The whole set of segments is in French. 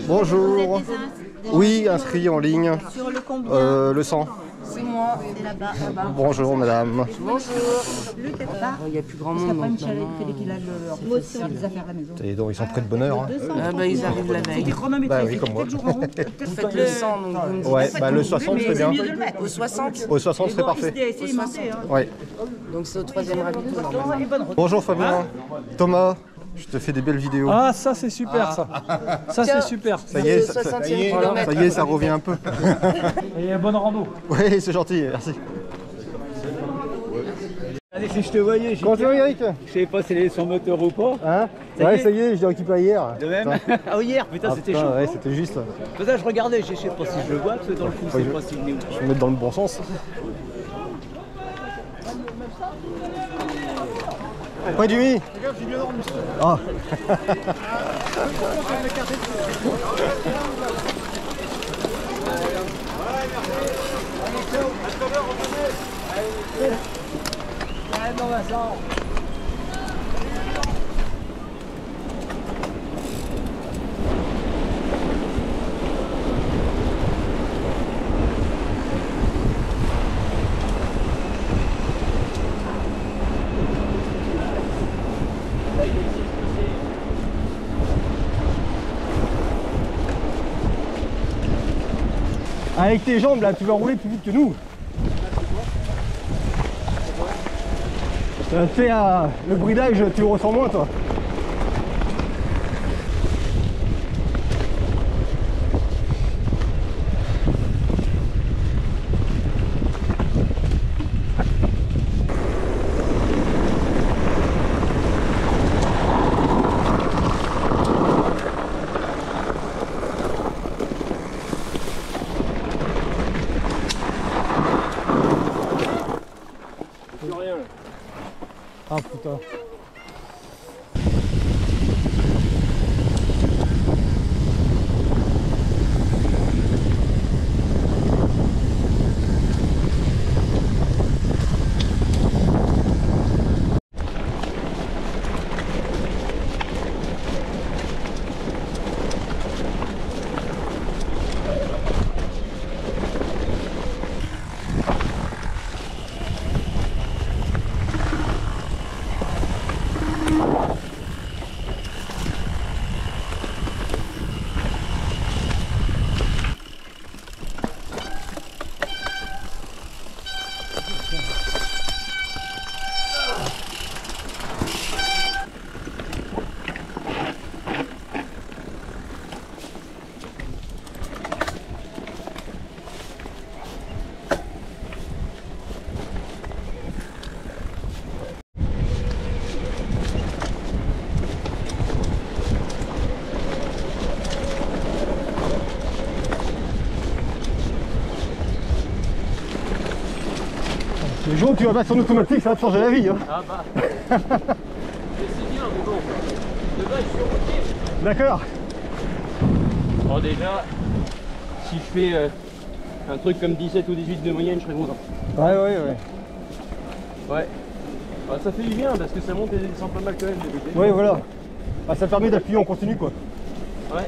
Bonjour. Oui, inscrit en ligne. Sur le combien? Le 100. C'est moi, c'est là-bas. Bonjour madame. Bonjour. Le pas. Il n'y a plus grand monde. Moi aussi, on les affaires à la maison. Et donc ils sont près de bonne heure. Hein. Ah bah ils arrivent la veille. C'était chronométré, Bah oui, comme moi. Vous faites le 100, donc vous me dites. Ouais, bah le 60 serait bien. Au 60. Au 60 serait parfait. C'est immenté, hein. Ouais. Donc c'est au 3e ravito normalement. Bonjour Fabien. Thomas, je te fais des belles vidéos. Ah, ça c'est super ça. Ça c'est super. Ça y est, C'est le 60e kilomètre. ça y est, ça revient un peu. Et bonne rando. Oui, c'est gentil, merci. Allez, si je te voyais, je Comment tu vas Eric? savais pas si elle est sur moteur ou pas. Hein? Ça y Ouais, est ça y est, je l'ai récupéré hier. De même. Ah oui, hier, putain, c'était putain, chaud. ouais, c'était juste. C'est pour ça que je regardais, je sais pas si je le vois, parce que dans le fond, je sais pas s'il est où. Je vais me mettre dans le bon sens. Ouais, Jimmy. Ah. Avec tes jambes là, tu vas rouler plus vite que nous. Ça te fait le bridage, tu le ressens moins toi. Ah putain. Le jour où tu vas passer en automatique, ça va te changer la vie. Hein. Ah bah. C'est bien, mais bon. De base, je suis routier. D'accord. Bon, déjà, si je fais un truc comme 17 ou 18 de moyenne, je serais content. Ouais. Ouais. Bah, ça fait du bien parce que ça monte et descend pas mal quand même. Ouais, voilà. Bah, ça permet d'appuyer en continu quoi. Ouais.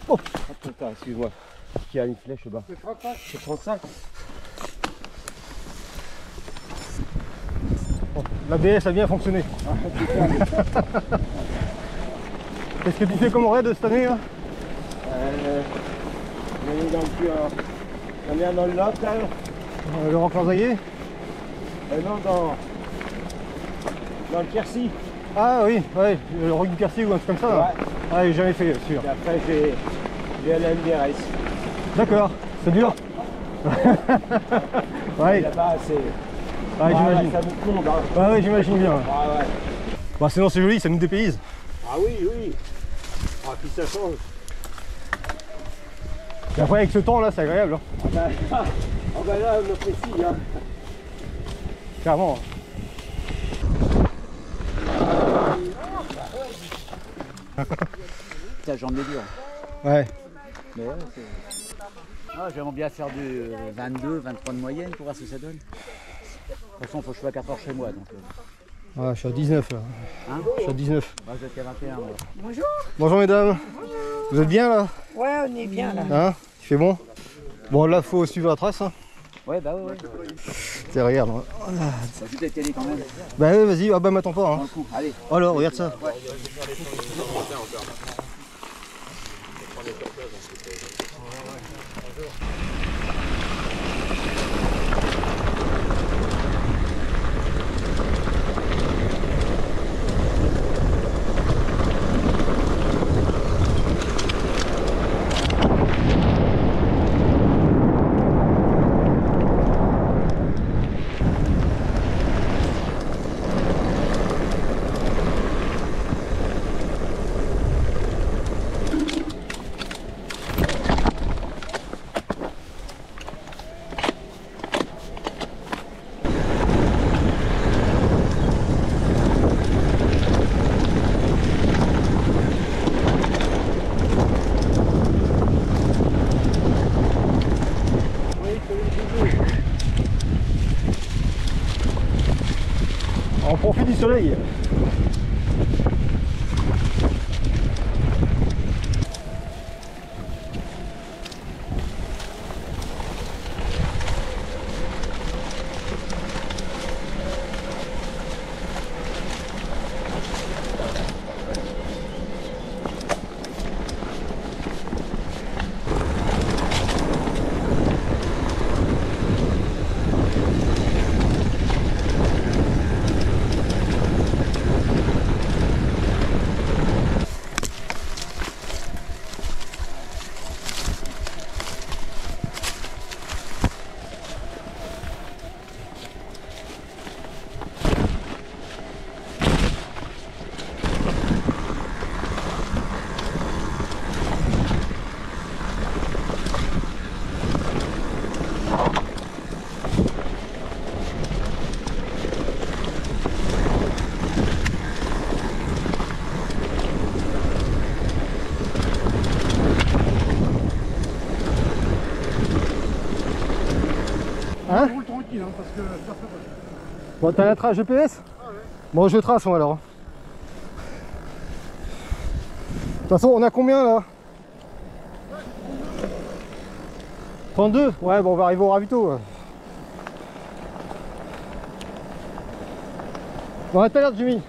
Oh. Ah, putain, excuse-moi. Qui a une flèche bas. C'est 35. C'est 35. Bon, l'ABS a bien fonctionné. Qu'est-ce que tu fais comme raid cette année là? On est dans le lot là. Le Roc-Lanzaillé? Non, dans le Quercy. Ah oui, ouais, le Roc du Quercy ou un truc comme ça. Là. Ouais, j'ai jamais fait, sûr. Et après, j'ai à la MDRS. D'accord, c'est dur. Ouais, Là-bas, c'est. ouais j'imagine. Ça vous plombe. Hein. Ouais, j'imagine bien. Ah ouais. Bah, sinon c'est joli, ça nous dépayse. Ah oui, oui. Ah, puis ça change. Et après avec ce temps là, c'est agréable. Hein. Ah bah là, on apprécie. Hein. Clairement. Ta jambe est dure. Ouais. Mais ouais, c'est... Ah, j'aimerais bien faire du 22, 23 de moyenne pour voir ce que ça donne. De toute façon, il faut que je sois à 4 heures chez moi. Donc, Ouais, je suis à 19 là. Hein? Je suis à 19. Bah, j'étais 21. Moi. Bonjour. Bonjour mesdames. Vous êtes bien là? Ouais, on est bien là. Hein? Il fait bon? Bon là faut suivre la trace. Hein. Ouais, bah ouais. Tiens, regarde. Ça joue de la télé quand même. Bah ouais, vas-y, ah bah m'attends pas. Hein. Dans le coup. Allez. Oh là, regarde ça. Ouais. On profite du soleil. Hein? On roule tranquille, hein, parce que ça fait... Bon, t'as la trace GPS? Bon, je trace moi alors. De toute façon, on a combien là? 32? Ouais, bon, on va arriver au ravito. Bon, à tout à l'heure, Jimmy.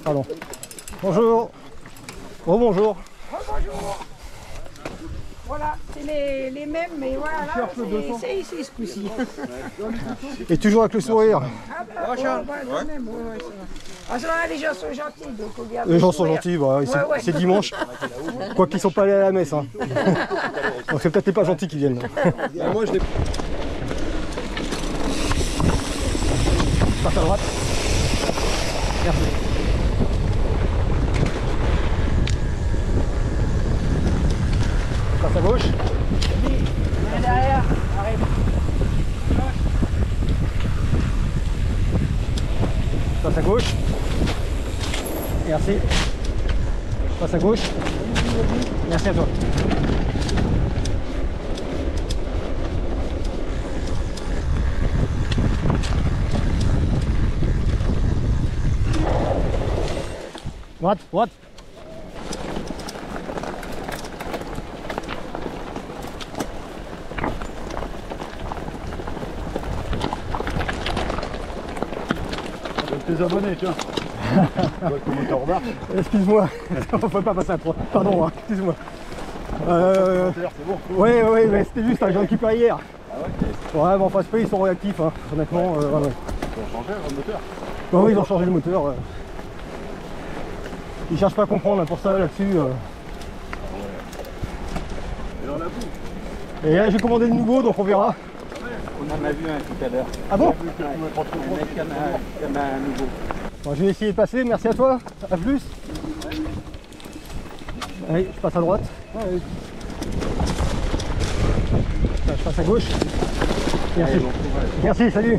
Pardon. Bonjour. Oh bonjour. Bonjour. Voilà, c'est les mêmes, mais voilà, là, c'est ici ce coup-ci. Et toujours avec le sourire. Ah bah, quand même, ouais, ça va. Ah, ça va, les gens sont gentils, donc on garde Les le gens sont sourire. gentils, bah, Ouais, ouais. c'est dimanche. Quoi qu'ils sont pas allés à la messe. Hein. Donc c'est peut-être les pas gentils qui viennent. Moi je l'ai. Passe à droite. Merci. Passe à gauche. Derrière, arrête. Passe à gauche. Merci. Passe à gauche. Merci à toi. Droite, droite. Tes abonnés, tiens. Comment t'en remarques? Excuse-moi, on peut pas passer à 3. Pardon, hein, excuse-moi. C'est bon. Oui, mais c'était juste, j'ai récupéré hier. Ah ouais? Ouais, mais enfin, c'est pas, ils sont réactifs, hein, honnêtement. Ouais. Ils ont changé le moteur? Oui, ils ont changé le moteur. Ils cherchent pas à comprendre, hein, pour ça, là-dessus. Et dans la boue. Et là, j'ai commandé de nouveau, donc on verra. On en a vu un tout à l'heure. Ah bon? Un mec qui en a un nouveau. Bon, je vais essayer de passer, merci à toi. À plus. Allez, je passe à droite. Là, je passe à gauche. Merci. Allez, bon courage. Merci, salut.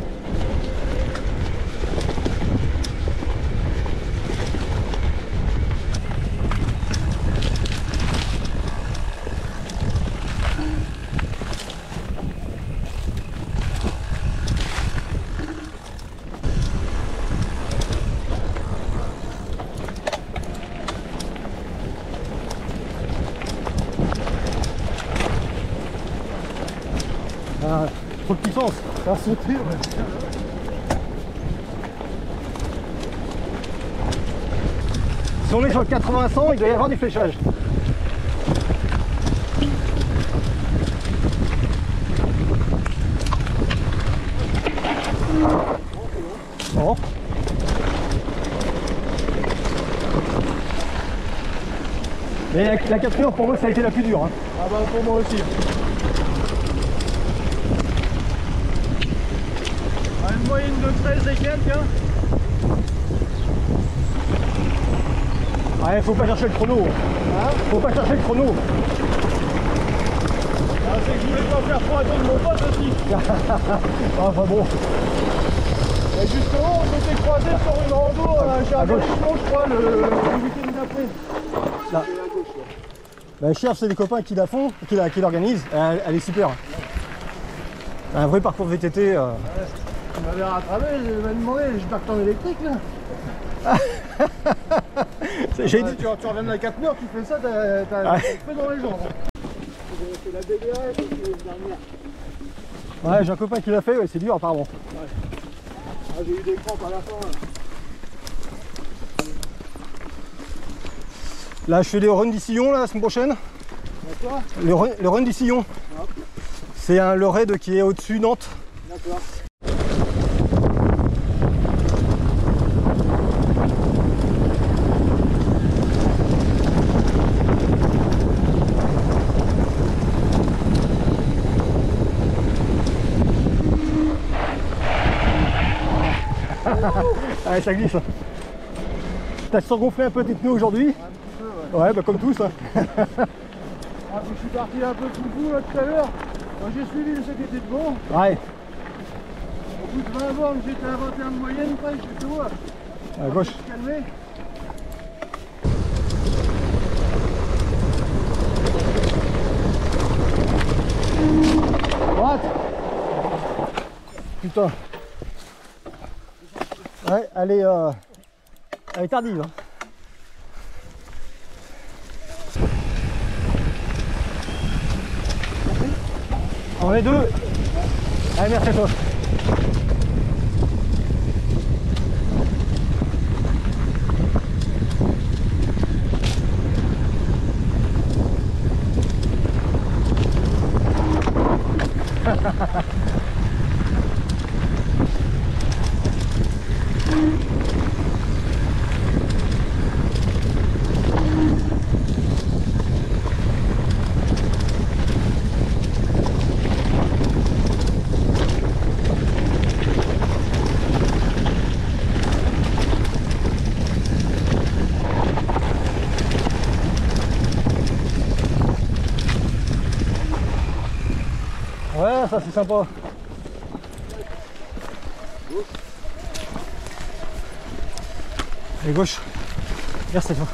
Ah, trop de puissance. Ça a sauté, ouais. Si on est sur le 80-100, il doit y avoir du fléchage. Bon. Mais la 4 heures pour moi ça a été la plus dure. Hein. Ah bah pour moi aussi. Une moyenne de 13 et quelques. Hein. Ouais, faut pas chercher le chrono. Hein, faut pas chercher le chrono. Ah, c'est que je voulais pas faire trop attendre mon pote aussi. Enfin bon. Et justement, on s'était croisés sur une rando chez à gauche. Avertissement, je crois, le week-end d'après. Là. Bah, Cherche, c'est des copains qui la font, qui l'organisent. Elle est super. Un vrai parcours VTT. Tu m'avais rattrapé, je m'avais demandé, j'espère que t'es en électrique là. J'ai dit. Tu reviens de la 4 heures, tu fais ça, t'as le feu dans les jambes. C'est la BDR et puis dernière. Ouais, j'ai un copain qui l'a fait, ouais, c'est dur apparemment. Ouais. Ah, j'ai eu des crampes à la fin. Là, je fais des runs du Sillon la semaine prochaine. D'accord. Le run du Sillon. Ouais. C'est le raid qui est au-dessus Nantes. D'accord. Ouais, ça glisse. T'as surgonflé un peu tes pneus aujourd'hui? Un petit peu, ouais. Ouais, bah comme tous. Hein. Ah, puis je suis parti un peu foufou là tout à l'heure. J'ai suivi ce qui était de bon. Ouais, Au bout de 20 bornes, j'étais à 21 de moyenne, après je suis tout. à gauche. Calmé. Droite. Putain. Ouais, elle est tardive. Hein. On est deux. Allez, merci à toi. ça, c'est sympa. Allez, gauche. Merci à toi.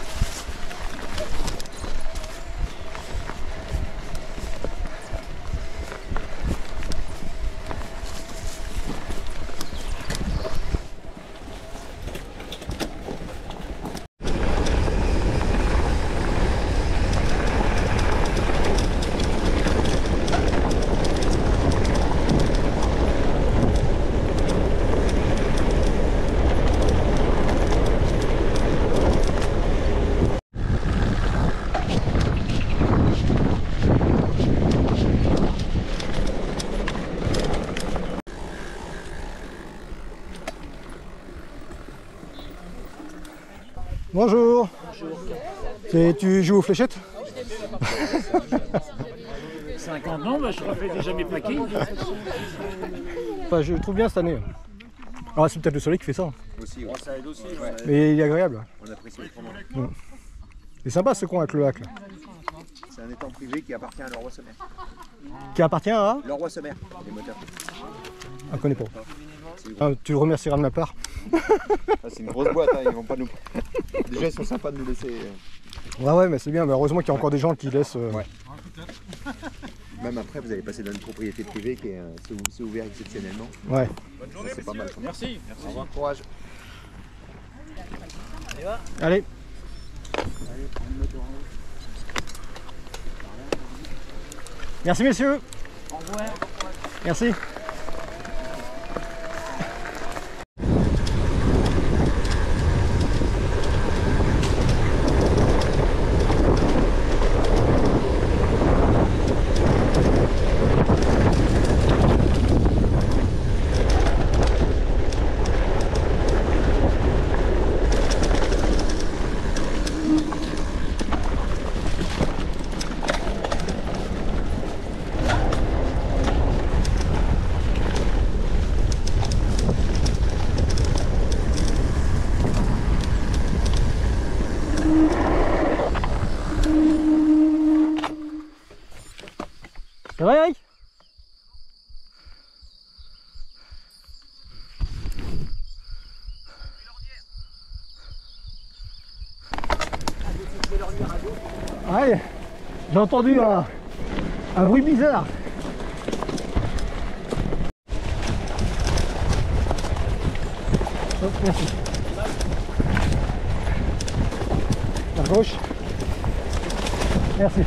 Bonjour. Tu joues aux fléchettes? 50 ans, bah, je refais déjà mes paquets. Enfin, je le trouve bien cette année. Alors c'est peut-être le soleil qui fait ça. Aussi, ouais. Ça aide aussi. Ouais. Mais il est agréable. On apprécie autrement. C'est sympa ce coin avec le lac là. C'est un étang privé qui appartient à Leroy Sommer. Qui appartient à Leroy Sommer, les moteurs. Ah, je connais pas. Ah, tu le remercieras de ma part. Ah, c'est une grosse boîte, hein, ils vont pas nous. Déjà ils sont sympas de nous laisser. Ouais mais c'est bien, mais heureusement qu'il y a encore des gens qui laissent. Ouais. Même après vous allez passer dans une propriété privée qui est c'est ouvert exceptionnellement. Ouais. Bonne journée, c'est pas mal. Merci. Au revoir, courage. Allez. Merci messieurs. Au revoir. Merci. Ça va Eric? Ouais, j'ai entendu un bruit bizarre. Hop, merci. À gauche. Merci.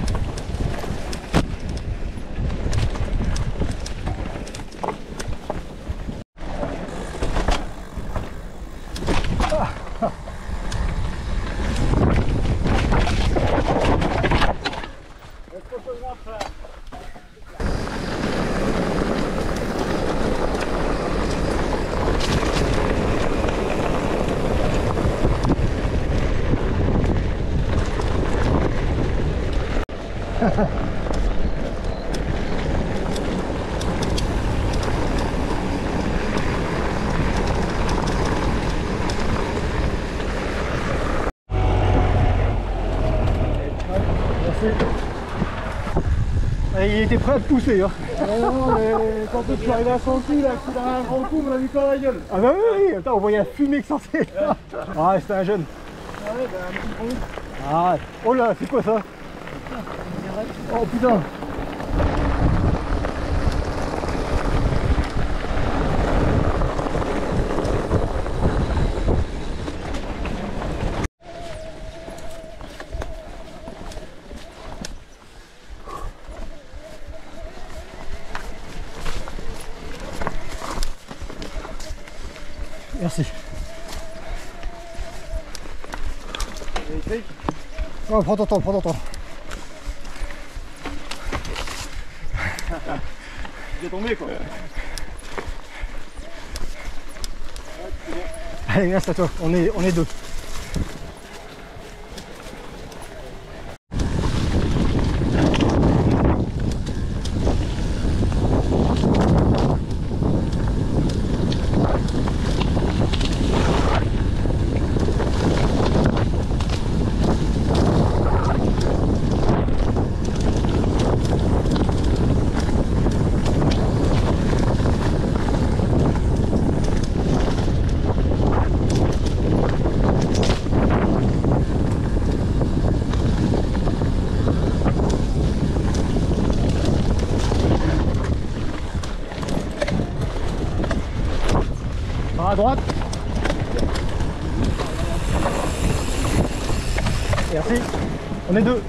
Il était prêt à te pousser. Hein. Non, mais quand tu arrives à 100 kg, là, qu'il a un grand coup, on l'a mis par la gueule. Ah bah oui, attends, on voyait la fumée qui sortait. Ah, c'était un jeune. Ah ouais, bah un petit con. Ah, oh là, c'est quoi ça? Oh putain. Merci. Oh, prends ton temps, prends ton temps. Il est tombé quoi. Allez, merci à toi, on est deux. droite. Merci. On est deux.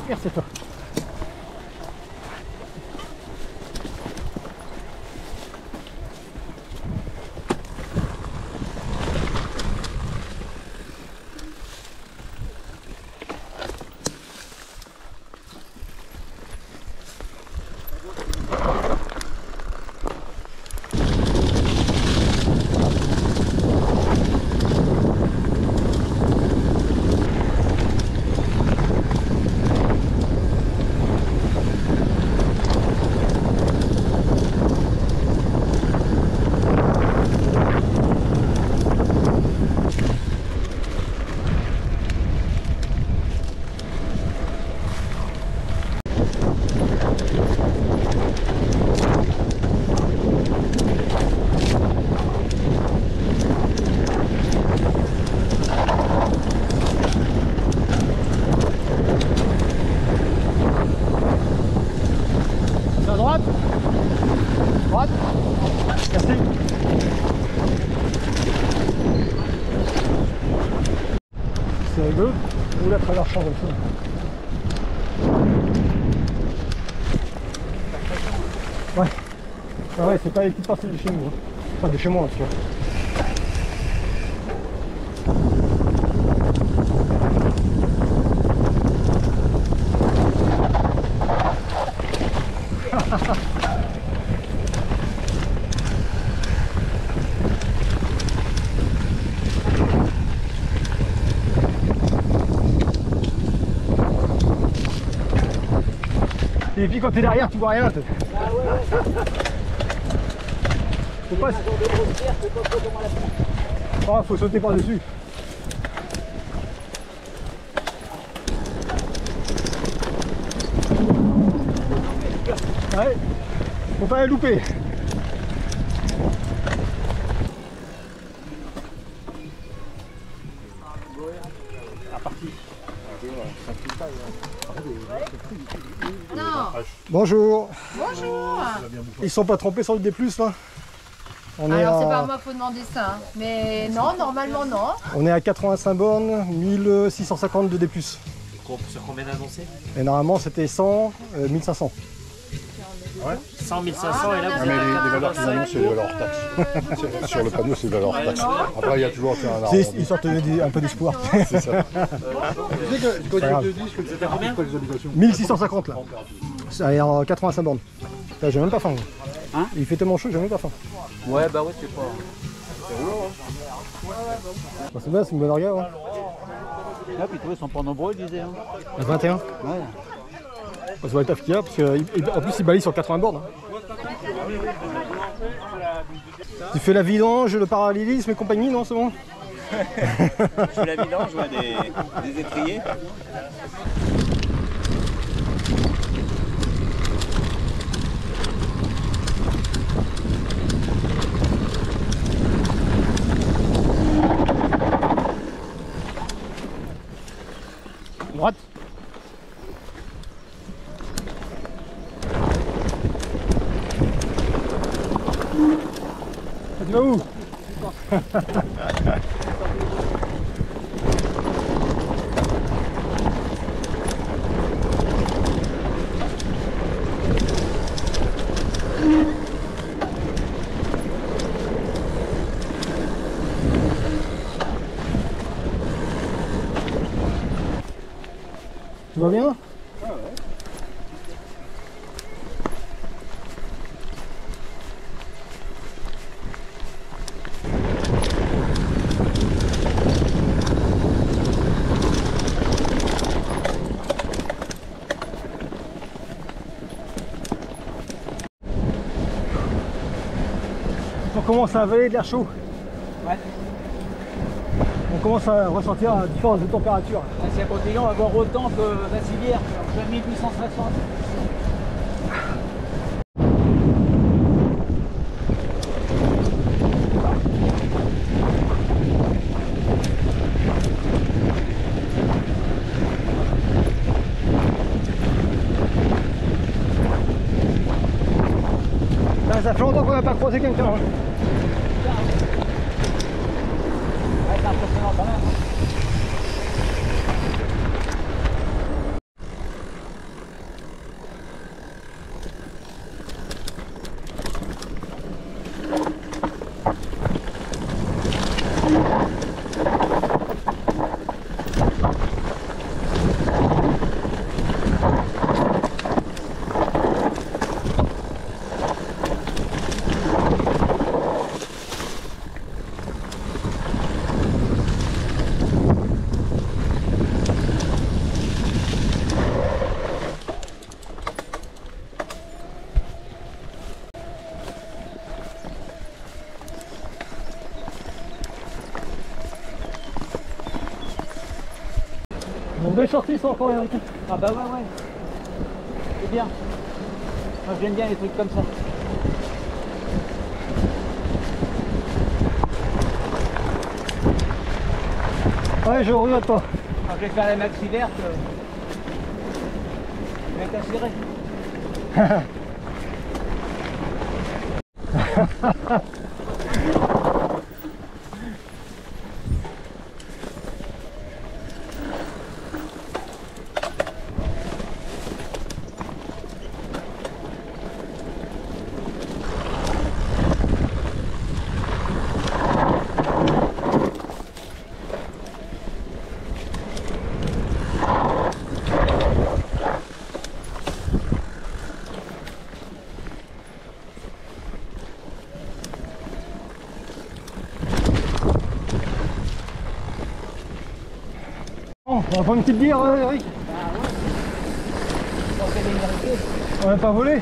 Merci à toi. À droite. Droite. Merci. C'est rigolo. Où la traverse comme ça. Ouais. Ah ouais, c'est pas les petites parties de chez nous. Hein. Enfin, de chez moi en tout cas. Et puis quand t'es derrière, tu vois rien. Faut pas... Oh, faut sauter par-dessus. Ouais, faut pas la louper. Bonjour. Bonjour. Ils sont pas trompés sur le D+, là? Alors c'est pas à moi qu'il faut demander ça, hein. Mais non, normalement non. On est à 85 bornes, 1650 de D+. Sur combien d'annoncés? Et normalement c'était 100, 1500. Ouais. 100, 1500 et là vous mais les valeurs qu'ils annoncent, c'est les valeurs hors taxes. Sur le panneau, c'est les valeurs hors taxes. Après, il y a toujours un arrondi. Ils sortent un peu d'espoir. C'est ça. Tu sais que quand il te disent que c'était combien pour les habitations 1650 là. Ça est en 85 bornes. J'ai même pas faim. Hein? Il fait tellement chaud, j'ai même pas faim. Ouais, bah ouais, c'est pas. C'est roulant, hein. Bah, c'est bien, c'est une bonne orga. Hein. Ah, puis toi, ils sont pas nombreux, ils disaient. Hein. 21. Ouais. On se voit le taf qu'il y a, parce qu'en plus il balaye sur 80 bornes. Tu fais la vidange, le parallélisme et compagnie, non, c'est bon? Je fais la vidange, je vois des étriers. Droite. Tu vas où? Tu vas bien? Ah ouais. On commence à avaler de l'air chaud. Ouais. On commence à ressentir la différence de température. Si à côté, on va avoir autant que la civière, en 1860. Ça fait longtemps qu'on n'a pas croisé quelqu'un. Ouais, c'est impressionnant quand même. Bon, belle sortie ça encore, Eric. Ah bah ouais. C'est bien. Moi j'aime bien les trucs comme ça. Ouais, je regrette pas. Quand je vais faire la maxi verte, je vais être assuré. Bon, on va prendre une petite bière, Eric. On va pas voler.